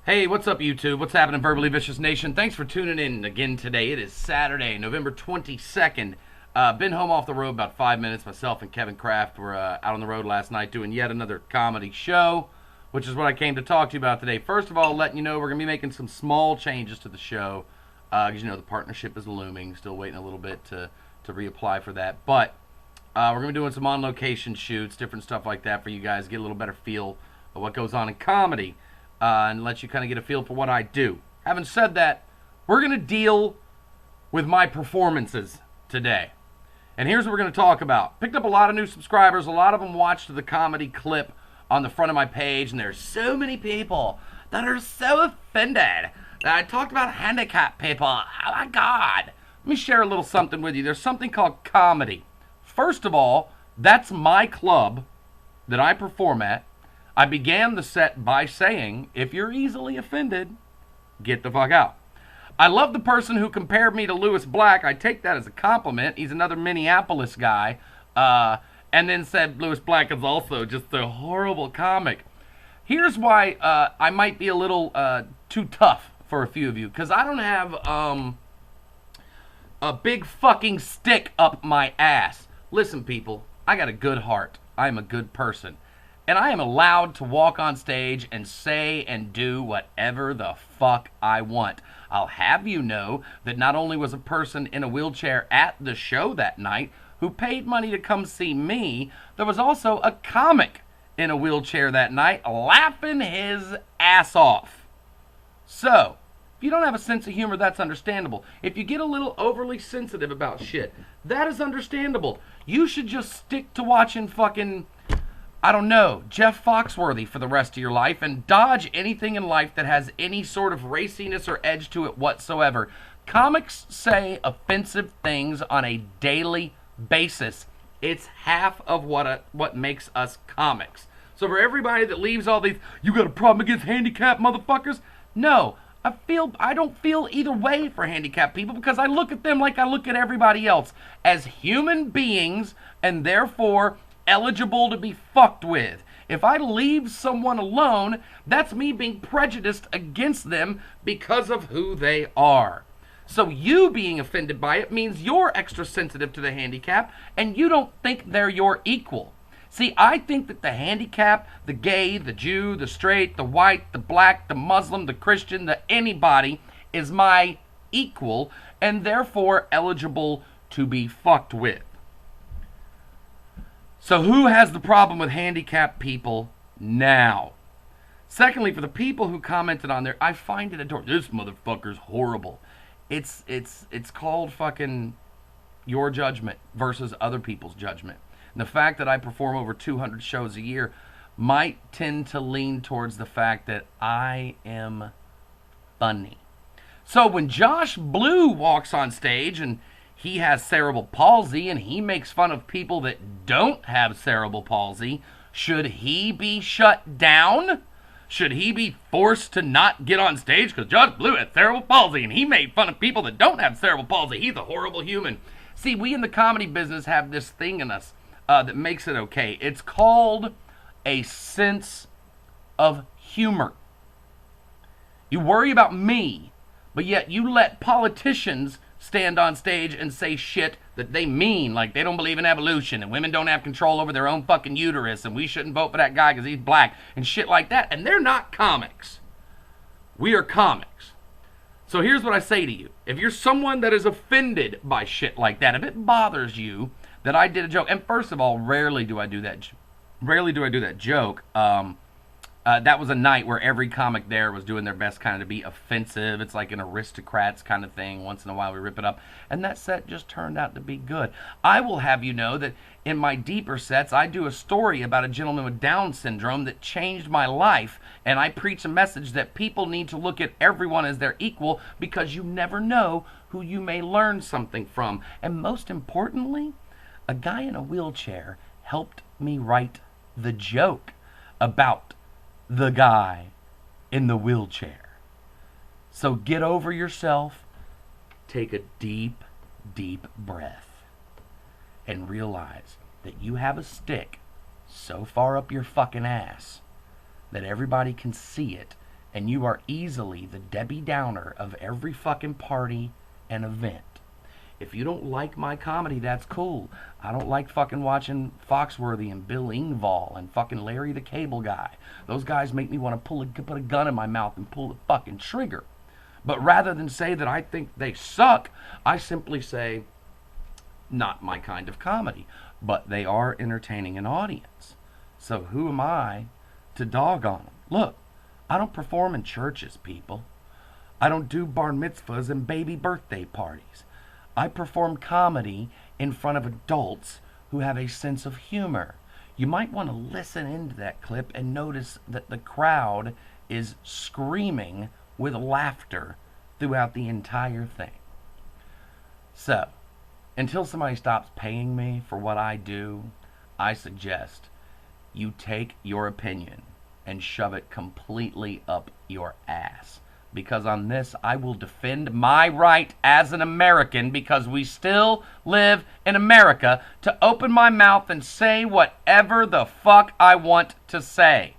Hey, what's up, YouTube? What's happening, Verbally Vicious Nation? Thanks for tuning in again today. It is Saturday, November 22nd. Been home off the road about 5 minutes. Myself and Kevin Kraft were out on the road last night doing yet another comedy show, which is what I came to talk to you about today. First of all, letting you know we're going to be making some small changes to the show because, the partnership is looming. Still waiting a little bit to reapply for that. But we're going to be doing some on-location shoots, different stuff like that for you guys, get a little better feel of what goes on in comedy. And let you kind of get a feel for what I do. Having said that, we're going to deal with my performances today. And here's what we're going to talk about. Picked up a lot of new subscribers. A lot of them watched the comedy clip on the front of my page. And there's so many people that are so offended that I talked about handicapped people. Oh my God. Let me share a little something with you. There's something called comedy. First of all, that's my club that I perform at. I began the set by saying, if you're easily offended, get the fuck out. I love the person who compared me to Lewis Black. I take that as a compliment. He's another Minneapolis guy. And then said Lewis Black is also just a horrible comic. Here's why I might be a little too tough for a few of you. Because I don't have a big fucking stick up my ass. Listen, people, I got a good heart. I am a good person. And I am allowed to walk on stage and say and do whatever the fuck I want. I'll have you know that not only was a person in a wheelchair at the show that night who paid money to come see me, there was also a comic in a wheelchair that night laughing his ass off. So, if you don't have a sense of humor, that's understandable. If you get a little overly sensitive about shit, that is understandable. You should just stick to watching fucking, I don't know, Jeff Foxworthy for the rest of your life and dodge anything in life that has any sort of raciness or edge to it whatsoever. Comics say offensive things on a daily basis. It's half of what makes us comics. So for everybody that leaves all these, you got a problem against handicapped motherfuckers? No, I don't feel either way for handicapped people because I look at them like I look at everybody else as human beings and therefore eligible to be fucked with. If I leave someone alone, that's me being prejudiced against them because of who they are. So you being offended by it means you're extra sensitive to the handicap and you don't think they're your equal. See, I think that the handicap, the gay, the Jew, the straight, the white, the black, the Muslim, the Christian, the anybody is my equal and therefore eligible to be fucked with. So who has the problem with handicapped people now? Secondly, for the people who commented on there, I find it adorable. This motherfucker's horrible. It's called fucking your judgment versus other people's judgment. And the fact that I perform over 200 shows a year might tend to lean towards the fact that I am funny. So when Josh Blue walks on stage and he has cerebral palsy and he makes fun of people that don't have cerebral palsy, should he be shut down? Should he be forced to not get on stage because Josh Blue has cerebral palsy and he made fun of people that don't have cerebral palsy? He's a horrible human. See, we in the comedy business have this thing in us that makes it okay. It's called a sense of humor. You worry about me, but yet you let politicians stand on stage and say shit that they mean, like they don't believe in evolution and women don't have control over their own fucking uterus and we shouldn't vote for that guy because he's black and shit like that. And they're not comics. We are comics. So here's what I say to you. If you're someone that is offended by shit like that, if it bothers you that I did a joke, and first of all, rarely do I do that joke. That was a night where every comic there was doing their best kind of to be offensive. It's like an aristocrats kind of thing. Once in a while we rip it up. And that set just turned out to be good. I will have you know that in my deeper sets, I do a story about a gentleman with Down syndrome that changed my life. And I preach a message that people need to look at everyone as their equal because you never know who you may learn something from. And most importantly, a guy in a wheelchair helped me write the joke about the guy in the wheelchair. So get over yourself, take a deep, deep breath, and realize that you have a stick so far up your fucking ass that everybody can see it And you are easily the Debbie Downer of every fucking party and event. If you don't like my comedy, that's cool. I don't like fucking watching Foxworthy and Bill Engvall and fucking Larry the Cable Guy. Those guys make me want to put a gun in my mouth and pull the fucking trigger. But rather than say that I think they suck, I simply say, not my kind of comedy. But they are entertaining an audience. So who am I to dog on them? Look, I don't perform in churches, people. I don't do bar mitzvahs and baby birthday parties. I perform comedy in front of adults who have a sense of humor. You might want to listen into that clip and notice that the crowd is screaming with laughter throughout the entire thing. So, until somebody stops paying me for what I do, I suggest you take your opinion and shove it completely up your ass. Because on this, I will defend my right as an American, because we still live in America, to open my mouth and say whatever the fuck I want to say.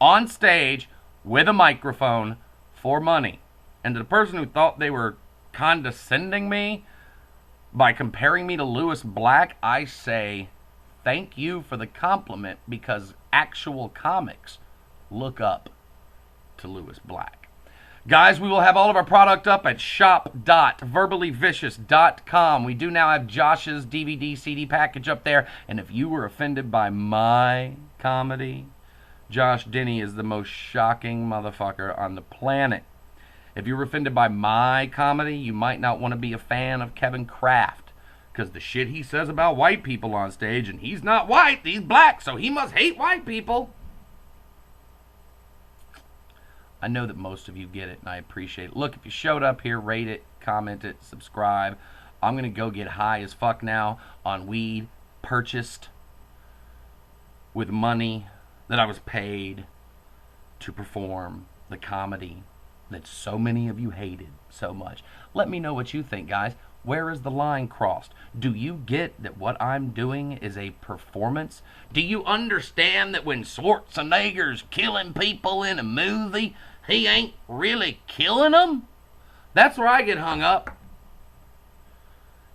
On stage, with a microphone, for money. And to the person who thought they were condescending me by comparing me to Lewis Black, I say thank you for the compliment, because actual comics look up to Lewis Black. Guys, we will have all of our product up at shop.verballyvicious.com. We do now have Josh's DVD CD package up there. And if you were offended by my comedy, Josh Denny is the most shocking motherfucker on the planet. If you were offended by my comedy, you might not want to be a fan of Kevin Kraft, because the shit he says about white people on stage, and he's not white, he's black, so he must hate white people. I know that most of you get it, and I appreciate it. Look, if you showed up here, rate it, comment it, subscribe. I'm going to go get high as fuck now on weed purchased with money that I was paid to perform the comedy that so many of you hated so much. Let me know what you think, guys. Where is the line crossed? Do you get that what I'm doing is a performance? Do you understand that when Schwarzenegger's killing people in a movie, he ain't really killing them? That's where I get hung up.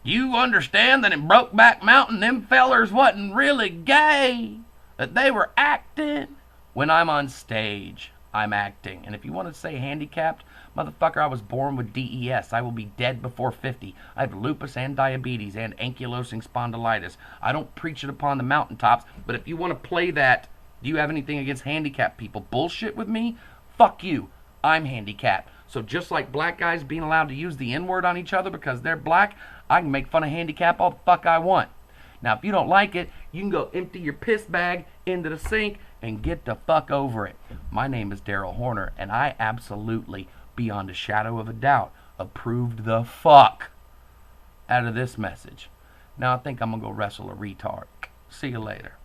You understand that in Brokeback Mountain, them fellers wasn't really gay, that they were acting? When I'm on stage, I'm acting. And if you want to say handicapped, motherfucker, I was born with DES. I will be dead before 50. I have lupus and diabetes and ankylosing spondylitis. I don't preach it upon the mountaintops, but if you want to play that, do you have anything against handicapped people, bullshit with me? Fuck you. I'm handicapped. So just like black guys being allowed to use the N-word on each other because they're black, I can make fun of handicap all the fuck I want. Now, if you don't like it, you can go empty your piss bag into the sink and get the fuck over it. My name is Daryl Horner, and I absolutely, beyond a shadow of a doubt, approved the fuck out of this message. Now I think I'm going to go wrestle a retard. See you later.